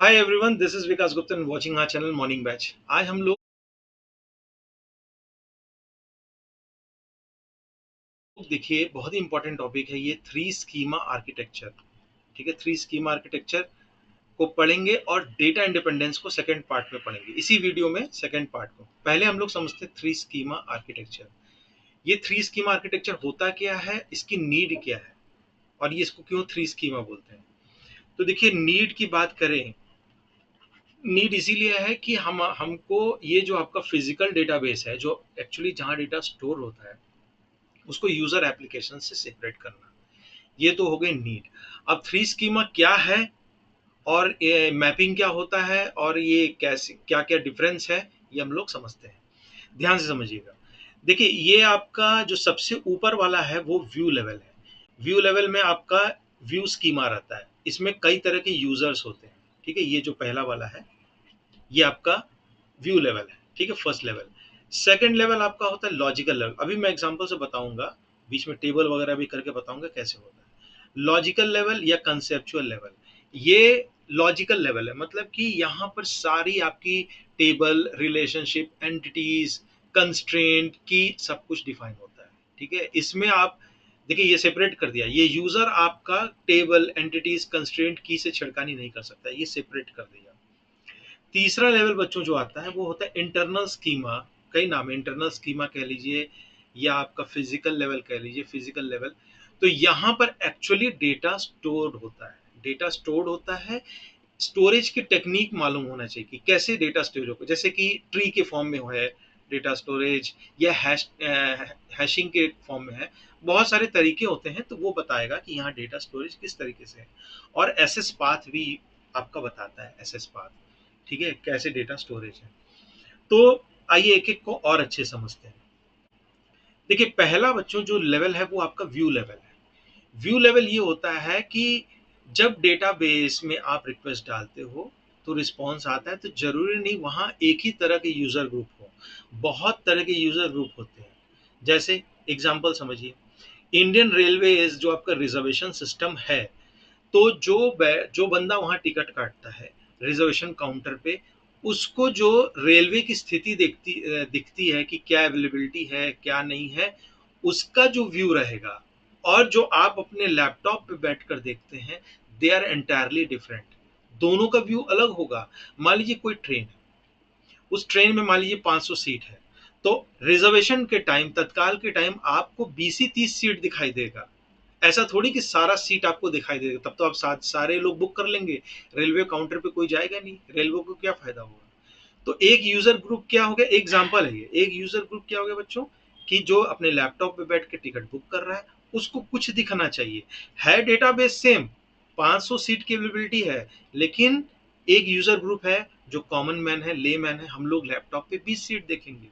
Hi everyone, this is Vikas Gupta and watching our channel morning batch. आज हम लोग देखिए बहुत ही इंपॉर्टेंट टॉपिक है ये थ्री स्कीमा आर्किटेक्चर। ठीक है, थ्री स्कीमा आर्किटेक्चर को पढ़ेंगे और डेटा इंडिपेंडेंस को सेकंड पार्ट में पढ़ेंगे। इसी वीडियो में सेकंड पार्ट को पहले हम लोग समझते हैं थ्री स्कीमा आर्किटेक्चर। ये थ्री स्कीमा आर्किटेक्चर होता क्या है, इसकी नीड क्या है और ये इसको क्यों थ्री स्कीमा बोलते हैं। तो देखिए नीड की बात करें, नीड इसीलिए है कि हम हमको ये जो आपका फिजिकल डेटाबेस है, जो एक्चुअली जहाँ डेटा स्टोर होता है, उसको यूजर एप्लीकेशन से सेपरेट करना। ये तो हो गई नीड। अब थ्री स्कीमा क्या है और ये मैपिंग क्या होता है और ये कैसे क्या क्या डिफरेंस है, ये हम लोग समझते हैं। ध्यान से समझिएगा। देखिए ये आपका जो सबसे ऊपर वाला है वो व्यू लेवल है। व्यू लेवल में आपका व्यू स्कीमा रहता है, इसमें कई तरह के यूजर्स होते हैं। ठीक है, ये जो पहला वाला है ये आपका व्यू लेवल है। ठीक है, फर्स्ट लेवल। सेकंड लेवल आपका होता है लॉजिकल लेवल। अभी मैं एग्जांपल से बताऊंगा, बीच में टेबल वगैरह भी करके बताऊंगा कैसे होता है। लॉजिकल लेवल या कंसेप्चुअल लेवल, ये लॉजिकल लेवल है, मतलब कि यहाँ पर सारी आपकी टेबल, रिलेशनशिप, एंटिटीज, कंस्ट्रेंट की सब कुछ डिफाइन होता है। ठीक है, इसमें आप देखिए ये सेपरेट कर दिया, ये यूजर आपका टेबल, एंटिटीज, कंस्ट्रेंट की से छिड़कानी नहीं कर सकता, ये सेपरेट कर दिया। तीसरा लेवल बच्चों जो आता है वो होता है इंटरनल स्कीमा। कई नाम है, इंटरनल स्कीमा कह लीजिए या आपका फिजिकल लेवल कह लीजिए, फिजिकल लेवल। तो यहाँ पर एक्चुअली डेटा स्टोर्ड होता है, डेटा स्टोर्ड होता है। स्टोरेज की टेक्निक मालूम होना चाहिए कि कैसे डेटा स्टोरेज होगा, जैसे कि ट्री के फॉर्म में है डेटा स्टोरेज, या हैशिंग के फॉर्म में है। बहुत सारे तरीके होते हैं, तो वो बताएगा कि यहाँ डेटा स्टोरेज किस तरीके से है। और एसएस पाथ भी आपका बताता है, एसएस पाथ। ठीक है, कैसे डेटा स्टोरेज है। तो आइए एक एक को और अच्छे समझते हैं। देखिए पहला बच्चों जो लेवल है वो आपका व्यू लेवल है। व्यू लेवल ये होता है कि जब डेटाबेस में आप रिक्वेस्ट डालते हो तो रिस्पॉन्स आता है, तो जरूरी नहीं वहाँ एक ही तरह के यूजर ग्रुप हो, बहुत तरह के यूजर ग्रुप होते हैं। जैसे एग्जांपल समझिए, इंडियन रेलवे जो आपका रिजर्वेशन सिस्टम है, तो जो बंदा वहाँ टिकट काटता है रिजर्वेशन काउंटर पे, उसको जो रेलवे की स्थिति दिखती है कि क्या अवेलेबिलिटी है क्या नहीं है, उसका जो व्यू रहेगा और जो आप अपने लैपटॉप पे बैठकर देखते हैं, दे आर एंटायरली डिफरेंट। दोनों का व्यू अलग होगा। मान लीजिए कोई ट्रेन है, उस ट्रेन में मान लीजिए 500 सीट है, तो रिजर्वेशन के टाइम, तत्काल के टाइम आपको 20 ही 30 सीट दिखाई देगा। ऐसा थोड़ी कि सारा सीट आपको दिखाई देगा, तब तो आप सारे लोग बुक कर लेंगे, रेलवे काउंटर पे कोई जाएगा नहीं, रेलवे को क्या फायदा होगा। तो एक यूजर ग्रुप क्या हो गया, एग्जाम्पल है ये, एक यूजर ग्रुप क्या हो गया बच्चों, कि जो अपने लैपटॉप पे बैठ के टिकट बुक कर रहा है, उसको कुछ दिखना चाहिए। है डेटाबेस सेम, 500 सीट की अवेलेबिलिटी है, लेकिन एक यूजर ग्रुप है जो कॉमन मैन है, ले मैन है, हम लोग लैपटॉप पे 20 सीट देखेंगे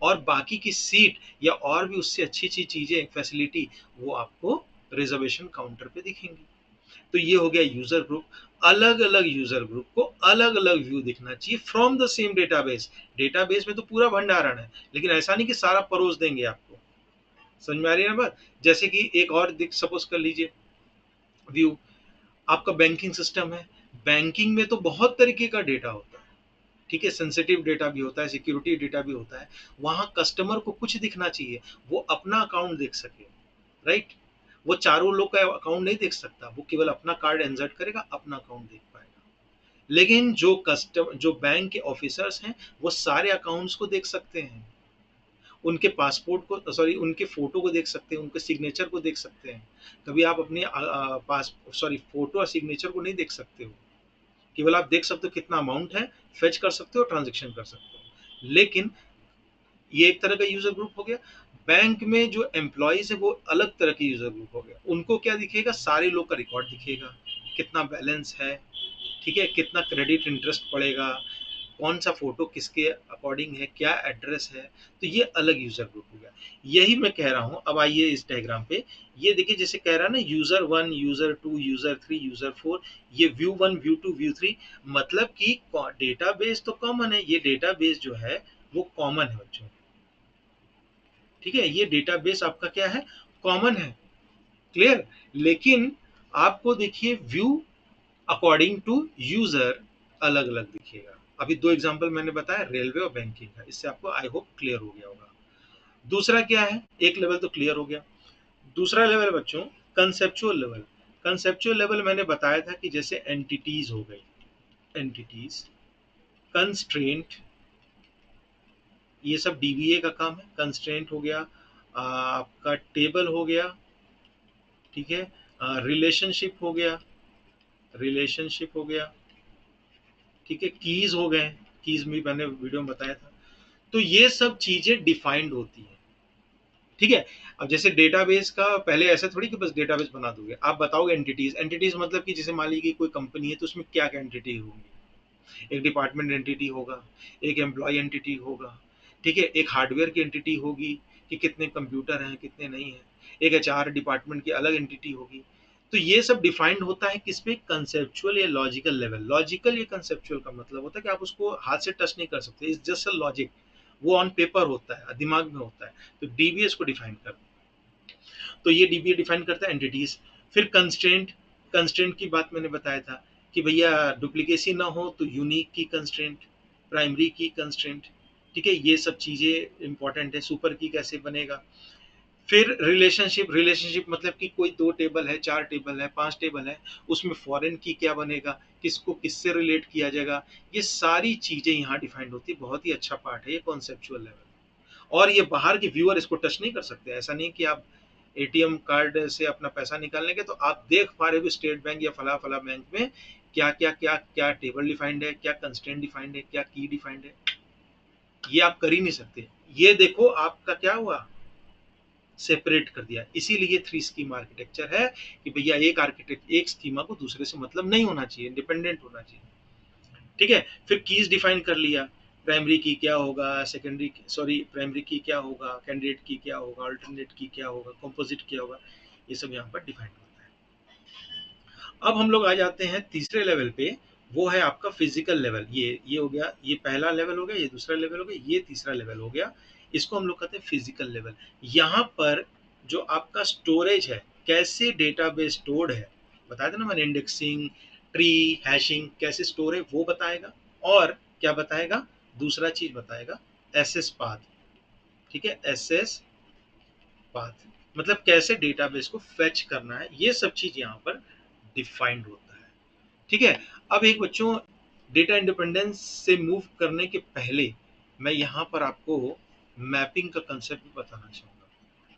और बाकी की सीट या और भी उससे अच्छी अच्छी चीजें, फैसिलिटी, वो आपको रिजर्वेशन काउंटर पे दिखेंगी। तो ये हो गया यूजर ग्रुप। अलग अलग यूजर ग्रुप को अलग अलग व्यू दिखना चाहिए from the same database. Database में तो पूरा भंडारण है, लेकिन ऐसा नहीं कि सारा परोस देंगे आपको। समझ में आ रही है ना बात। जैसे कि एक और दिख, सपोज कर लीजिए व्यू, आपका बैंकिंग सिस्टम है। बैंकिंग में तो बहुत तरीके का डेटा होता है। ठीक है, सेंसिटिव डेटा भी होता है, सिक्योरिटी डेटा भी होता है। वहां कस्टमर को कुछ दिखना चाहिए, वो अपना अकाउंट देख सके। राइट, वो चारों लोग का अकाउंट नहीं देख सकता, वो केवल अपना कार्ड इंसर्ट करेगा, अपना अकाउंट देख पाएगा। लेकिन जो बैंक के ऑफिसर्स हैं, वो सारे अकाउंट्स को देख सकते हैं, उनके पासपोर्ट को, सॉरी, उनके फोटो को देख सकते हैं, उनके सिग्नेचर को देख सकते हैं। कभी आप अपने पास, सॉरी, फोटो और सिग्नेचर को नहीं देख सकते हो, केवल आप देख सकते हो कितना अमाउंट है, फेच कर सकते हो, ट्रांजेक्शन कर सकते हो। लेकिन ये एक तरह का यूजर ग्रुप हो गया। बैंक में जो एम्प्लॉयज है वो अलग तरह के यूजर ग्रुप हो गया, उनको क्या दिखेगा, सारे लोग का रिकॉर्ड दिखेगा, कितना बैलेंस है, ठीक है, कितना क्रेडिट इंटरेस्ट पड़ेगा, कौन सा फोटो किसके अकॉर्डिंग है, क्या एड्रेस है। तो ये अलग यूजर ग्रुप हो गया। यही मैं कह रहा हूँ। अब आइए इस डायग्राम पे, ये देखिए जैसे कह रहा है ना, user one, user two, user three, user four, ये view one, view two, view three. मतलब कि डेटाबेस तो कॉमन है, ये डेटाबेस जो है वो कॉमन है बच्चों। ठीक है, ये डेटाबेस आपका क्या है, कॉमन है। क्लियर। लेकिन आपको देखिए व्यू अकॉर्डिंग टू यूजर, अलग अलग दिखेगा। अभी दो एग्जांपल मैंने बताया, रेलवे और बैंकिंग का, इससे आपको आई होप क्लियर हो गया होगा। दूसरा क्या है, एक लेवल तो क्लियर हो गया। दूसरा लेवल बच्चों, कंसेप्चुअल लेवल। कंसेप्चुअल लेवल मैंने बताया था कि जैसे एंटिटीज हो गई, एंटिटीज, कंस्ट्रेंट, ये सब डीबीए का काम है। कंस्ट्रेंट हो गया, आपका टेबल हो गया, ठीक है, रिलेशनशिप हो गया, रिलेशनशिप हो गया, ठीक है, कीज हो गए, कीज भी मैंने वीडियो में बताया था। तो ये सब चीजें डिफाइंड होती हैं, ठीक है। अब जैसे डेटाबेस का पहले ऐसा थोड़ी कि बस डेटाबेस बना दोगे, आप बताओगे एंटिटीज। एंटिटीज मतलब कि जैसे मान लीजिए कोई कंपनी है तो उसमें क्या क्या एंटिटी होंगी। एक डिपार्टमेंट एंटिटी होगा, एक एम्प्लॉय एंटिटी होगा, ठीक है, एक हार्डवेयर की एंटिटी होगी कि कितने कंप्यूटर हैं कितने नहीं हैं, एक एचआर डिपार्टमेंट की अलग एंटिटी होगी। तो ये सब डिफाइंड होता है किस पे, कंसेप्चुअल या लॉजिकल लेवल। लॉजिकल या कंसेप्चुअल का मतलब होता है कि आप उसको हाथ से टच नहीं कर सकते, इट्स जस्ट अ लॉजिक, वो ऑन पेपर होता है, दिमाग में होता है। तो डीबीएस को डिफाइन कर, तो ये डीबीए डिफाइन करता है एंटिटीज। फिर कंस्ट्रेंट, कंस्ट्रेंट की बात मैंने बताया था कि भैया डुप्लीकेसी ना हो तो यूनिक की कंस्ट्रेंट, प्राइमरी की कंस्ट्रेंट, ठीक है, ये सब चीजें इंपॉर्टेंट है। सुपर की कैसे बनेगा। फिर रिलेशनशिप, रिलेशनशिप मतलब कि कोई दो टेबल है, चार टेबल है, पांच टेबल है, उसमें फॉरेन की क्या बनेगा, किसको किससे रिलेट किया जाएगा, ये सारी चीजें यहाँ डिफाइंड होती है। बहुत ही अच्छा पार्ट है ये कॉन्सेप्चुअल लेवल। और ये बाहर के व्यूअर इसको टच नहीं कर सकते। ऐसा नहीं कि आप एटीएम कार्ड से अपना पैसा निकालने के तो आप देख पा रहे हो स्टेट बैंक या फला फला बैंक में क्या क्या क्या क्या टेबल डिफाइंड है, क्या कंस्टेंट डिफाइंड है, क्या की डिफाइंड है, ये आप कर ही नहीं सकते। ये देखो आपका क्या हुआ, सेपरेट कर दिया। इसीलिए थ्री स्कीम आर्किटेक्चर है कि भैया एक आर्किटेक्ट, एक स्कीमा को दूसरे से मतलब नहीं होना चाहिए, इंडिपेंडेंट होना चाहिए, ठीक है। फिर कीज डिफाइन कर लिया, प्राइमरी की क्या होगा, सेकेंडरी सॉरी प्राइमरी की क्या होगा, कैंडिडेट की क्या होगा, अल्टरनेट की क्या होगा, कंपोजिट क्या होगा, ये सब यहाँ पर डिफाइन होता है। अब हम लोग आ जाते हैं तीसरे लेवल पे, वो है आपका फिजिकल लेवल। ये हो गया, ये पहला लेवल हो गया, ये दूसरा लेवल हो गया, ये तीसरा लेवल हो गया। इसको हम लोग कहते हैं फिजिकल लेवल। यहाँ पर जो आपका स्टोरेज है, कैसे डेटाबेस स्टोर्ड है, बताया था ना मैंने, इंडेक्सिंग, ट्री, हैशिंग कैसे स्टोर है वो बताएगा। और क्या बताएगा, दूसरा चीज बताएगा, एसएस पाथ, ठीक है, एसएस पाथ मतलब कैसे डेटाबेस को फेच करना है, ये सब चीज यहाँ पर डिफाइंड होता है, ठीक है। अब एक बच्चों, डेटा इंडिपेंडेंस से मूव करने के पहले मैं यहाँ पर आपको मैपिंग का कंसेप्ट भी बताना चाहूंगा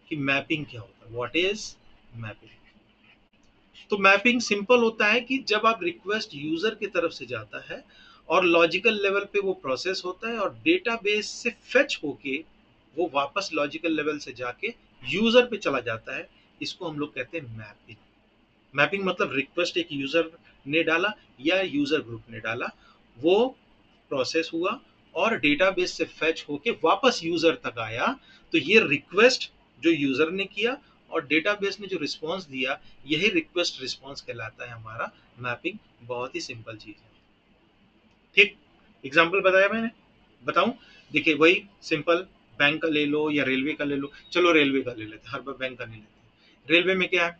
कि मैपिंग क्या होता है, व्हाट इज मैपिंग। तो मैपिंग सिंपल होता है कि जब आप रिक्वेस्ट यूजर की तरफ से जाता है और लॉजिकल लेवल पे वो प्रोसेस होता है और डेटाबेस से फेच होके वो वापस लॉजिकल लेवल से जाके यूजर पे चला जाता है, इसको हम लोग कहते हैं मैपिंग। मैपिंग मतलब रिक्वेस्ट एक यूजर ने डाला या यूजर ग्रुप ने डाला, वो प्रोसेस हुआ और डेटाबेस से फेच होके वापस यूजर तक आया। तो ये रिक्वेस्ट जो यूजर ने किया और डेटाबेस ने जो रिस्पांस दिया, यही रिक्वेस्ट रिस्पांस कहलाता है हमारा मैपिंग। बहुत ही सिंपल चीज है, ठीक। एग्जांपल बताया मैंने, बताऊं, देखिए वही सिंपल, बैंक का ले लो या रेलवे का ले लो। चलो रेलवे का ले लेते, हर बार बैंक का नहीं लेते। रेलवे में क्या है,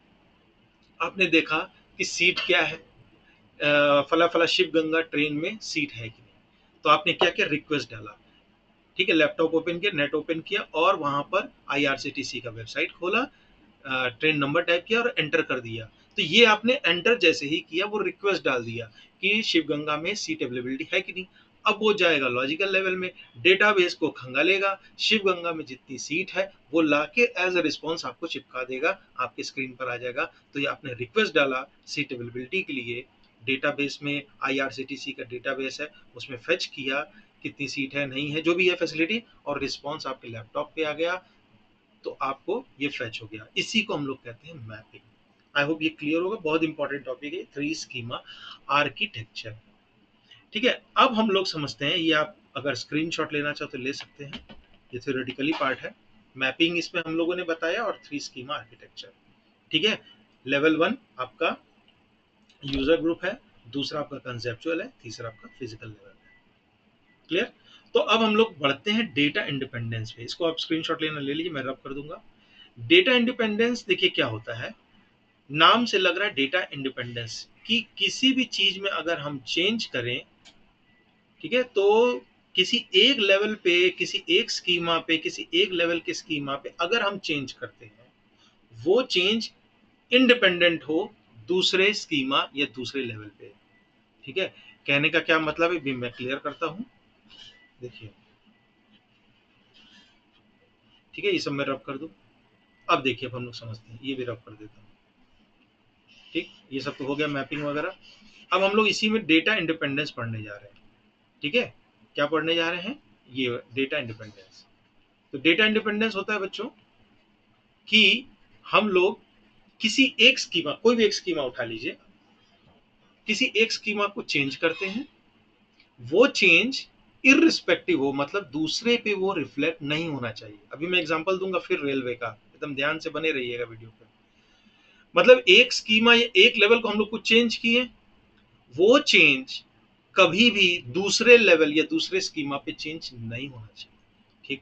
आपने देखा कि सीट क्या है, फला फला शिव गंगा ट्रेन में सीट है कि नहीं। तो आपने क्या किया, रिक्वेस्ट डाला, ठीक है, लैपटॉप ओपन किया, नेट ओपन किया और वहां पर आईआरसीटीसी का वेबसाइट खोला, ट्रेन नंबर टाइप किया और एंटर कर दिया। तो ये आपने एंटर जैसे ही किया वो रिक्वेस्ट डाल दिया कि शिवगंगा में सीट अवेलेबिलिटी है कि नहीं। अब वो जाएगा लॉजिकल लेवल में, डेटाबेस को खंगालेगा, शिवगंगा में जितनी सीट है वो लाके एज अ रिस्पॉन्स आपको चिपका देगा, आपके स्क्रीन पर आ जाएगा। तो ये आपने रिक्वेस्ट डाला सीट अवेलेबिलिटी के लिए, डेटाबेस में आईआरसीटीसी का डेटाबेस है, उसमें फेच किया कितनी सीट है नहीं है जो भी है फैसिलिटी, और रिस्पॉन्स आपके लैपटॉप पे आ गया, तो आपको ये फेच हो गया। इसी को हम लोग कहते हैं मैपिंग। आई होप ये क्लियर होगा, बहुत इंपॉर्टेंट टॉपिक है थ्री स्कीमा आर्किटेक्चर, ठीक है। अब हम लोग समझते हैं, ये आप अगर स्क्रीनशॉट लेना चाहो तो ले सकते हैं, ये थ्योरेटिकली पार्ट है। मैपिंग इसमें हम लोगों ने बताया और थ्री स्कीमा आर्किटेक्चर, ठीक है। लेवल वन आपका यूजर ग्रुप है, दूसरा आपका कंसेप्चुअल है, तीसरा आपका फिजिकल लेवल है, क्लियर। तो अब हम लोग बढ़ते हैं डेटा इंडिपेंडेंस पे। इसको आप स्क्रीनशॉट लेना ले लीजिए, मैं रब कर दूंगा। डेटा इंडिपेंडेंस देखिए क्या होता है, नाम से लग रहा है डेटा इंडिपेंडेंस कि किसी भी चीज में अगर हम चेंज करें ठीक है, तो किसी एक लेवल पे, किसी एक स्कीमा पे, किसी एक लेवल के स्कीमा पे अगर हम चेंज करते हैं, वो चेंज इंडिपेंडेंट हो दूसरे स्कीमा या दूसरे लेवल पे। ठीक है, कहने का क्या मतलब है भी मैं क्लियर करता हूं। देखिए, ठीक है, ये सब मैं रब कर दूं। अब देखिए, अब हम लोग समझते हैं, ये भी रब कर देता हूँ। ठीक, ये सब तो हो गया मैपिंग वगैरह। अब हम लोग इसी में डेटा इंडिपेंडेंस पढ़ने जा रहे हैं। ठीक है, क्या पढ़ने जा रहे हैं, ये डेटा इंडिपेंडेंस। तो डेटा इंडिपेंडेंस होता है बच्चों कि हम लोग किसी एक स्कीमा, कोई भी एक स्कीमा उठा लीजिए, किसी एक स्कीमा को चेंज करते हैं, वो चेंज इररिस्पेक्टिव हो, मतलब दूसरे पे वो रिफ्लेक्ट नहीं होना चाहिए। अभी मैं एग्जांपल दूंगा फिर रेलवे का, एकदम ध्यान से बने रहिएगा वीडियो पे। मतलब एक स्कीमा या एक लेवल को हम लोग कुछ चेंज किए, वो चेंज कभी भी दूसरे लेवल या दूसरे स्कीमा पे चेंज नहीं होना चाहिए। ठीक,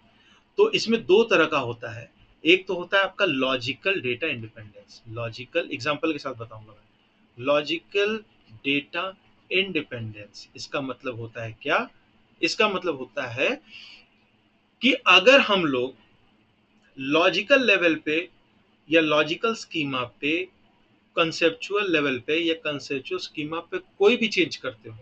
तो इसमें दो तरह का होता है। एक तो होता है आपका logical data independence. Logical example के साथ बताऊंगा मैं। लॉजिकल डेटा इंडिपेंडेंस इसका मतलब होता है क्या, इसका मतलब होता है कि अगर हम लोग लॉजिकल लेवल पे या लॉजिकल स्कीमा पे, कंसेप्चुअल लेवल पे या कंसेप्चुअल स्कीमा पे कोई भी चेंज करते हो,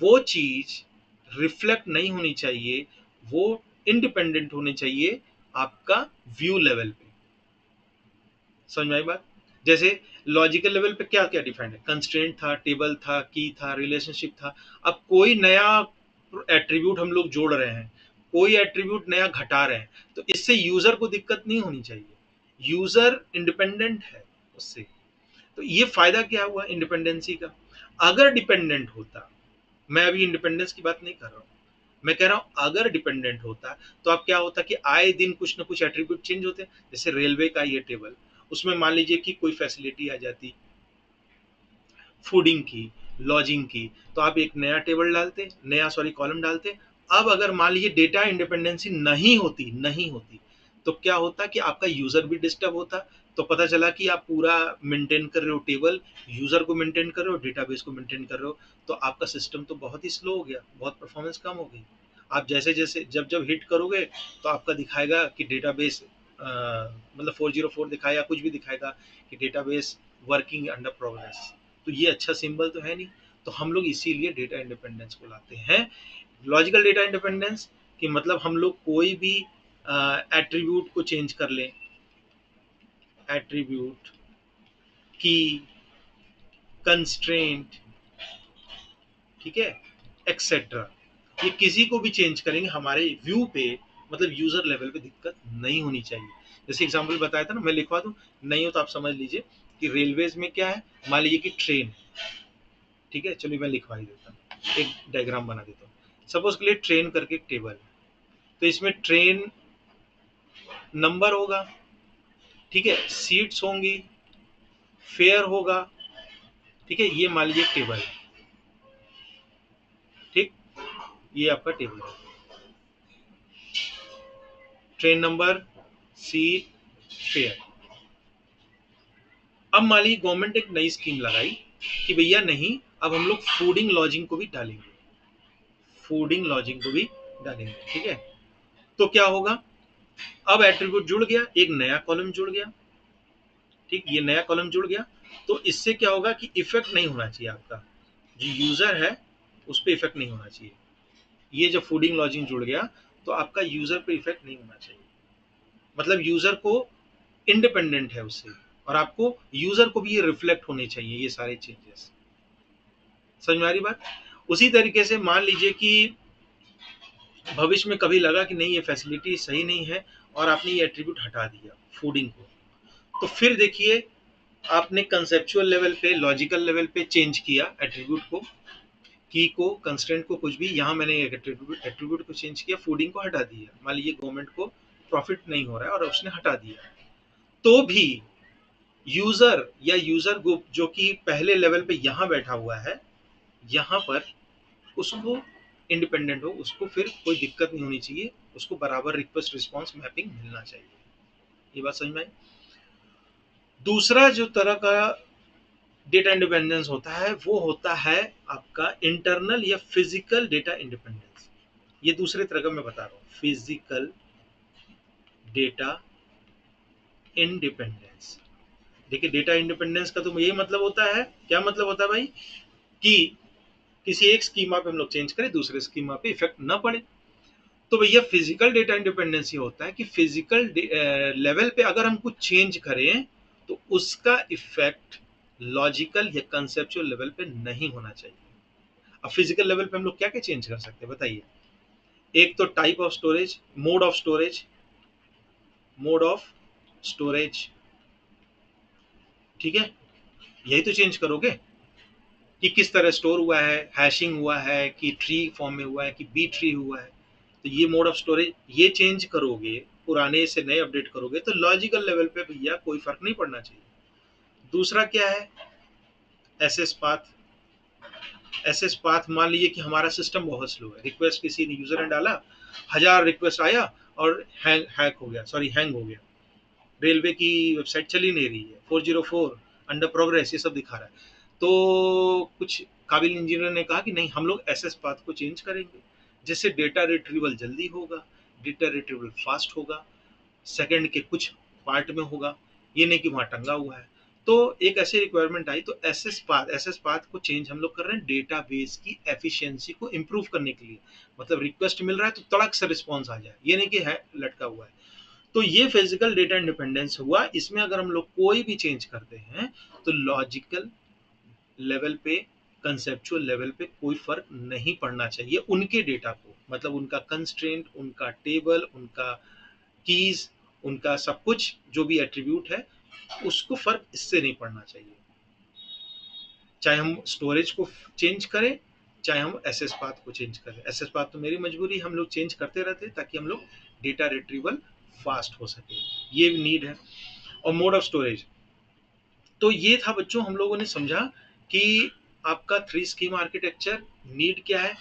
वो चीज रिफ्लेक्ट नहीं होनी चाहिए, वो इंडिपेंडेंट होनी चाहिए आपका व्यू लेवल पे। समझ में आई बात? जैसे लॉजिकल लेवल पे क्या क्या डिफाइंड है, कंस्ट्रेंट था, टेबल था, की था, रिलेशनशिप था। अब कोई नया एट्रीब्यूट हम लोग जोड़ रहे हैं, कोई एट्रीब्यूट नया घटा रहे हैं, तो इससे यूजर को दिक्कत नहीं होनी चाहिए, यूजर इंडिपेंडेंट है उससे। तो ये फायदा क्या हुआ इंडिपेंडेंसी का। अगर डिपेंडेंट होता, मैं अभी इंडिपेंडेंस की बात नहीं कर रहा हूँ, मैं कह रहा हूं अगर डिपेंडेंट होता तो अब क्या होता कि आए दिन कुछ ना कुछ एट्रीब्यूट चेंज होते। जैसे रेलवे का ये टेबल, उसमें मान लीजिए कि कोई फैसिलिटी आ जाती, फूडिंग की, लॉजिंग की, तो आप एक नया टेबल डालते, नया सॉरी कॉलम डालते। अब अगर मान लीजिए डेटा इंडिपेंडेंसी नहीं होती तो क्या होता कि आपका यूजर भी डिस्टर्ब होता। तो पता चला कि आप पूरा मेंटेन कर रहे हो टेबल, यूजर को मेंटेन कर रहे हो, डेटाबेस को मेंटेन कर रहे हो, तो आपका सिस्टम तो बहुत ही स्लो हो गया, बहुत परफॉर्मेंस कम हो गई। आप जैसे जैसे जब जब हिट करोगे तो आपका दिखाएगा कि डेटाबेस मतलब 404 दिखाएगा या कुछ भी दिखाएगा कि डेटाबेस वर्किंग अंडर प्रोग्रेस। तो ये अच्छा सिंबल तो है नहीं। तो हम लोग इसीलिए डेटा इंडिपेंडेंस को लाते हैं। लॉजिकल डेटा इंडिपेंडेंस कि मतलब हम लोग कोई भी एट्रीब्यूट को चेंज कर लें, एट्रीब्यूट, की, कंस्ट्रेंट, ठीक है, एक्सेट्रा, ये किसी को भी चेंज करेंगे हमारे व्यू पे, मतलब यूजर लेवल पे दिक्कत नहीं होनी चाहिए। जैसे एग्जांपल बताया था ना, मैं लिखवा दूं, नहीं हो तो आप समझ लीजिए कि रेलवेज में क्या है। मान लीजिए कि ट्रेन, ठीक है, चलिए मैं लिखवा ही देता हूँ, एक डायग्राम बना देता हूँ। सपोज के लिए ट्रेन करके एक टेबल है, तो इसमें ट्रेन नंबर होगा, ठीक है, सीट्स होंगी, फेयर होगा, ठीक है, ये मान लीजिए टेबल है। ठीक, ये आपका टेबल है, ट्रेन नंबर, सीट, फेयर। अब मान लीजिए गवर्नमेंट एक नई स्कीम लगाई कि भैया नहीं, अब हम लोग फूडिंग लॉजिंग को भी डालेंगे, फूडिंग लॉजिंग को भी डालेंगे, ठीक है। तो क्या होगा, अब एट्रीब्यूट जुड़ गया, एक नया कॉलम जुड़ गया, ठीक, ये नया कॉलम जुड़ गया। तो इससे क्या होगा कि इफेक्ट नहीं होना चाहिए आपका, जो यूजर है उस पर इफेक्ट नहीं होना चाहिए। ये जब फूडिंग लॉजिंग जुड़ गया तो आपका यूजर पे इफेक्ट नहीं होना चाहिए, मतलब यूजर को इंडिपेंडेंट है उससे, और आपको यूजर को भी ये रिफ्लेक्ट होने चाहिए ये सारे चेंजेस। समझ में आ रही बात? उसी तरीके से मान लीजिए कि भविष्य में कभी लगा कि नहीं ये फैसिलिटी सही नहीं है और आपने ये एट्रीब्यूट हटा दिया फूडिंग को, तो फिर देखिए आपने कंसेप्चुअल लेवल पे, लॉजिकल लेवल पे चेंज किया एट्रीब्यूट को, की को, कंस्ट्रेंट को, कुछ भी। यहाँ मैंने एट्रीब्यूट को चेंज किया, फूडिंग को हटा दिया। मान लीजिए गवर्नमेंट को प्रॉफिट नहीं हो रहा है और उसने हटा दिया, तो भी यूजर या यूजर ग्रुप जो कि पहले लेवल पे यहाँ बैठा हुआ है, यहाँ पर उसको इंडिपेंडेंट हो, उसको फिर कोई दिक्कत नहीं होनी चाहिए, उसको बराबर रिक्वेस्ट रिस्पॉन्स मैपिंग मिलना चाहिए। ये बात समझ में आई? दूसरा जो तरह का डेटा इंडिपेंडेंस होता है वो होता है आपका इंटरनल या फिजिकल डेटा इंडिपेंडेंस। ये दूसरे तरह का मैं बता रहा हूँ, फिजिकल डेटा इंडिपेंडेंस। देखिए डेटा इंडिपेंडेंस का तो यही मतलब होता है, क्या मतलब होता है भाई, कि किसी एक स्कीमा पे हम लोग चेंज करें दूसरे स्कीमा पे इफेक्ट ना पड़े। तो भैया फिजिकल डेटा इंडिपेंडेंस ये होता है कि फिजिकल लेवल पे अगर हम कुछ चेंज करें तो उसका इफेक्ट लॉजिकल या कंसेप्चुअल लेवल पे नहीं होना चाहिए। अब फिजिकल लेवल पे हम लोग क्या क्या चेंज कर सकते हैं बताइए। एक तो type of storage, mode of storage, mode of storage, ठीक है, यही तो चेंज करोगे कि किस तरह स्टोर हुआ है, हैशिंग हुआ है कि ट्री फॉर्म में हुआ है कि बी ट्री हुआ है। तो ये मोड ऑफ स्टोरेज ये चेंज करोगे, पुराने से नए अपडेट करोगे तो लॉजिकल लेवल पे भैया कोई फर्क नहीं पड़ना चाहिए। दूसरा क्या है, एसएस पाथ। एसएस पाथ मान लीजिए कि हमारा सिस्टम बहुत स्लो है, रिक्वेस्ट किसी ने यूजर ने डाला, 1000 रिक्वेस्ट आया और हैक हो गया, सॉरी हैंग हो गया, रेलवे की वेबसाइट चल ही नहीं रही है, 404 अंडर प्रोग्रेस ये सब दिखा रहा है। तो कुछ काबिल इंजीनियर ने कहा कि नहीं हम लोग एसएस पाथ को चेंज करेंगे जिससे डेटा रिट्रीवल जल्दी होगा, डेटा रिट्रीवल फास्ट होगा, सेकंड के कुछ पार्ट में होगा, ये नहीं कि वहां टंगा हुआ है। तो एक ऐसी रिक्वायरमेंट आई तो एसएस पाथ को चेंज हम लोग कर रहे हैं डेटाबेस की एफिशिएंसी को इम्प्रूव करने के लिए। मतलब रिक्वेस्ट मिल रहा है तो तड़क से रिस्पॉन्स आ जाए, ये नहीं कि है लटका हुआ है। तो ये फिजिकल डेटा इंडिपेंडेंस हुआ, इसमें अगर हम लोग कोई भी चेंज करते हैं तो लॉजिकल लेवल पे, कंसेप्चुअल लेवल पे कोई फर्क नहीं पड़ना चाहिए उनके डेटा को, मतलब उनका कंस्ट्रेंट, उनका टेबल, उनका कीज, उनका सब कुछ जो भी एट्रीब्यूट है उसको फर्क इससे नहीं पड़ना चाहिए। चाहे हम स्टोरेज को चेंज करें, चाहे हम एसएस पाथ को चेंज करें। एसएस पाथ तो मेरी मजबूरी, हम लोग चेंज करते रहते हैं ताकि हम लोग डेटा रिट्रीवल फास्ट हो सके, ये नीड है। और मोड ऑफ स्टोरेज, तो ये था बच्चों हम लोगों ने समझा कि आपका थ्री स्कीम आर्किटेक्चर नीड क्या है,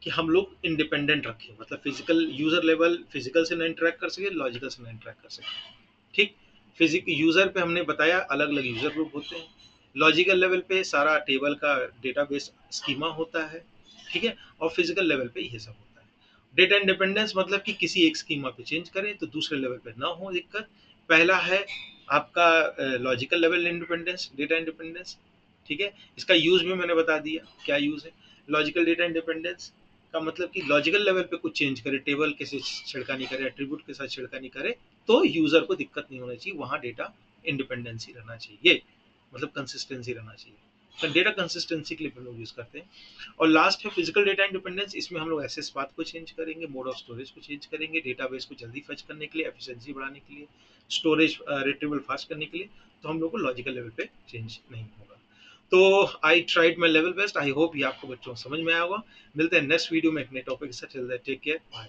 कि हम लोग इंडिपेंडेंट रखें, मतलब फिजिकल यूजर लेवल फिजिकल से ना इंटरेक्ट कर सके, लॉजिकल से ना इंटरेक्ट कर सके, ठीक। फिजिक यूजर पे हमने बताया अलग अलग यूजर ग्रुप होते हैं, लॉजिकल लेवल पे सारा टेबल का डेटाबेस स्कीमा होता है, ठीक है, और फिजिकल लेवल पे ये सब होता है। डेटा इंडिपेंडेंस मतलब कि किसी एक स्कीमा पे चेंज करें तो दूसरे लेवल पे ना हो दिक्कत। पहला है आपका logical level independence, data independence, ठीक है। इसका यूज भी मैंने बता दिया क्या यूज है। लॉजिकल डेटा इंडिपेंडेंस का मतलब कि लॉजिकल लेवल पे कुछ चेंज करे, टेबल के से छिड़कानी करे, एट्रीब्यूट के साथ छिड़कानी करे तो यूजर को दिक्कत नहीं होना चाहिए, वहां डेटा इंडिपेंडेंसी रहना चाहिए, मतलब कंसिस्टेंसी रहना चाहिए। तो डेटा कंसिस्टेंसी के लिए हम लोग यूज करते हैं। और लास्ट है फिजिकल डेटा इंडिपेंडेंस, इसमें हम लोग एसएस पाथ को चेंज करेंगे, मोड ऑफ स्टोरेज को चेंज करेंगे, डेटाबेस को जल्दी फैच करने के लिए, एफिशिएंसी बढ़ाने के लिए, स्टोरेज रिट्रीवल फास्ट करने के लिए। तो हम लोग को लॉजिकल लेवल पे चेंज नहीं होगा। तो I tried my level best, I hope ये आपको बच्चों समझ में आया होगा। मिलते हैं नेक्स्ट वीडियो में एक नए टॉपिक के साथ, टेक केयर, बाय।